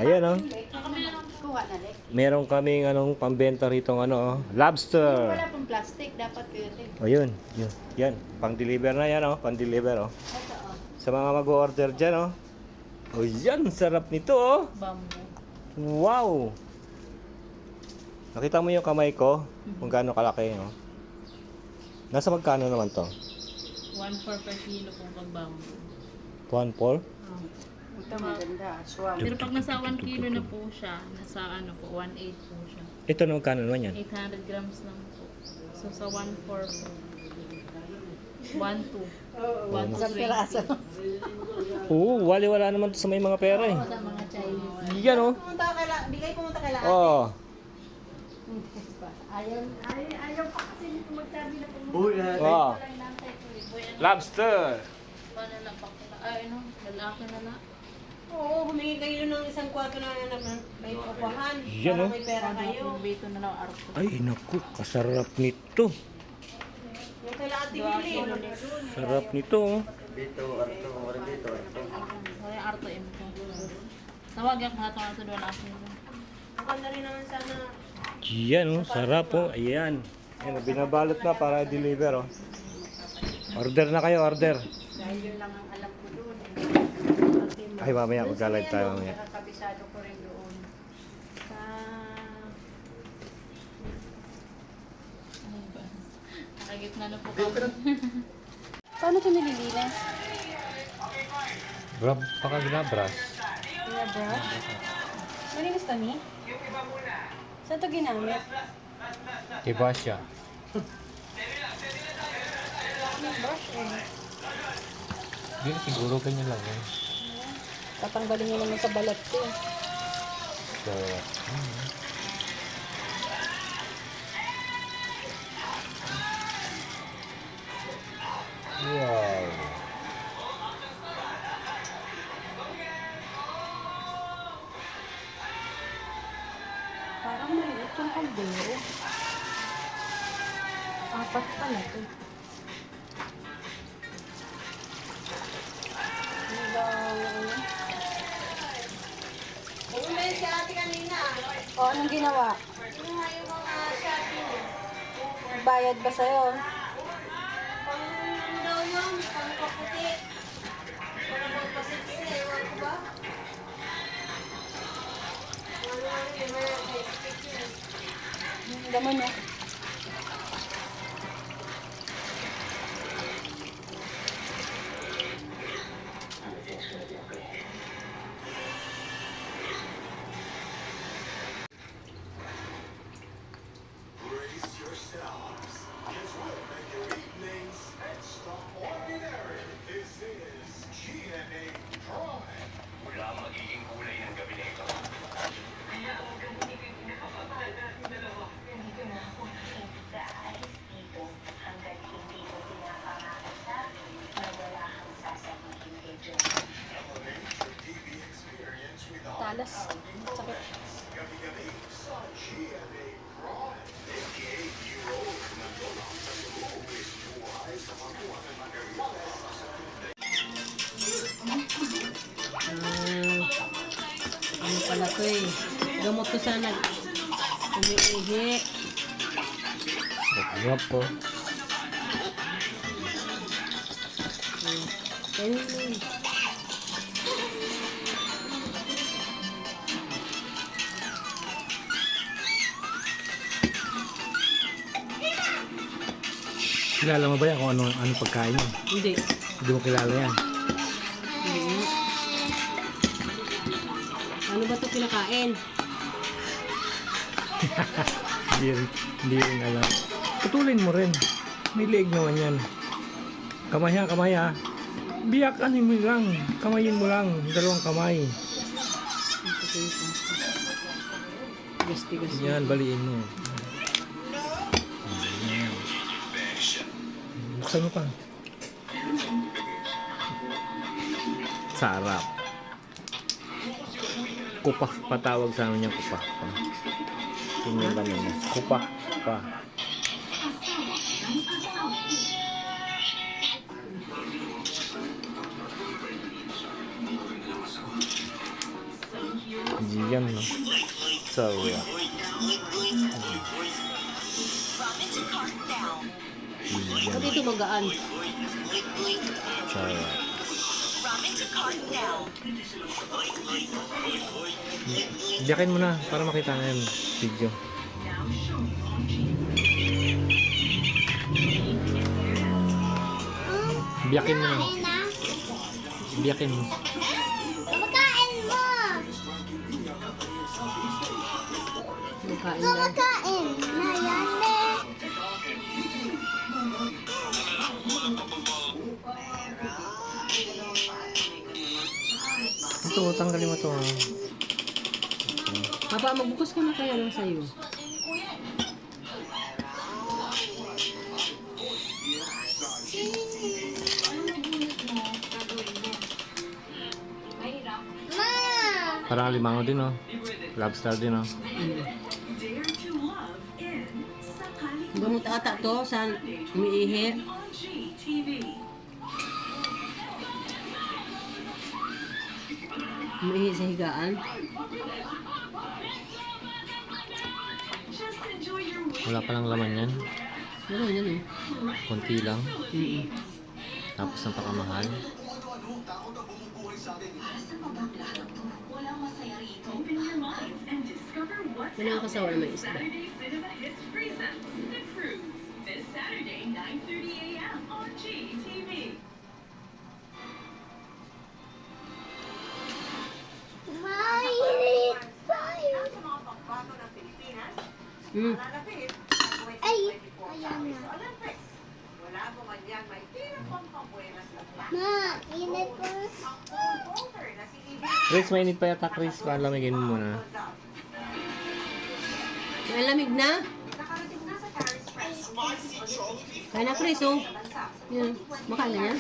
Ayan oh. Meron kaming pambenta rito lobster. Wala pong plastic, dapat yun. Ayun, yun. Yan, pang-deliver na yan pang-deliver Sa mga mag-order dyan Oh, yan, sarap nito Bamboo. Wow! Nakita mo yung kamay ko? Kung gaano kalaki Nasa magkano naman to? 1.4 per kilo kung pag bamboo. 1.4? Ito maganda. Swam. Pero pag nasa 1 kilo na po siya, nasa 1.8 po siya. Ito na magkano naman yan? 800 grams lang po. So sa 1.4 po. 1.2. 1 Isang piraso. Oo, wali-wala naman to sa may mga pera Sa mga Chinese. Yan Bigay pumunta kay lahat. Oh. Ayaw pa kasi nito magsabi na pumunta. Oh. Lobster. Paano na pakita? Ay, lalaki na na. Oo, humingi kayo ng isang kwarto na may upahan. Yan, Para may pera kayo. Bito na lang arko. Ay, naku, kasarap nito. Yung kailangan tigilin. Sarap nito Wala arto M ko. Tawag yak mga tawag doon ako. Maganda rin naman sana. Yan sarap Ayan. Ayan, binabalot na para i-deliver Order na kayo, order. Dahil yun lang ang alam ko doon. Ay, mamaya, mag-live tayo mamaya. Nakakabisado ko rin doon. Sa... Ano ba? Nakagitna na po kami. Paano ito nililinis? Grab pa ka ginabras. Brush? Malinis ka ni? Saan ito ginamit? Iba siya. Brush Hindi, siguro ganyan lang Tatanggalin nyo naman sa balat ko. So, wow. Parang maliit yung kaldero. Apat pala ito. Umay si ate kanina. O, anong ginawa? Yung mga shopping. Bayad ba sa'yo? Pang daw yun, pang kaputi. Wala bang pasiksi, ewan ko ba? Gaman na. Talas. Sakit. Ano pala to Gamot ko sana. Umiihi. Sarap po. Ayun. Kilala mo ba yan kung ano pagkain yan? Hindi. Hindi mo kilala yan. Ano ba ito kinakain? Hindi rin alam. Putulin mo rin. May leeg naman yan. Kamay ha. Biyak mo lang. Kamayin mo lang. Dalawang kamay. Gasti. Yan, baliin mo. Ayan. Buksan mo pa. Sarap. Kupah patawag sa amin yung kupah. Tingnan lang yun. Kupah. Kupah. Yan, no? Sarap. O dito magaan. Sarap. Biyakin mo na para makita na yung video. Biyakin mo na. Biyakin mo. Kumakain mo! Kumakain daw. Kumakain na yan eh. Ito, tanggalin mo to. Ha? Papa, magbukas ka na kaya lang sa'yo. Parang alimango din, oh. Lobster din, oh. Gamot ata to sa umiihi. Umiihi sa higaan. Wala palang laman yan. Meron yan eh. Konti lang. Mm-mm. Tapos napakamahal. Wala ang kasawa na may isda. Mm. Ay, ayan na. Ma, init po. Chris, mainit pa yata, Chris. Palamigin mo muna. Malamig na? Kaya na, Chris, oh. Yan. Makain na yan?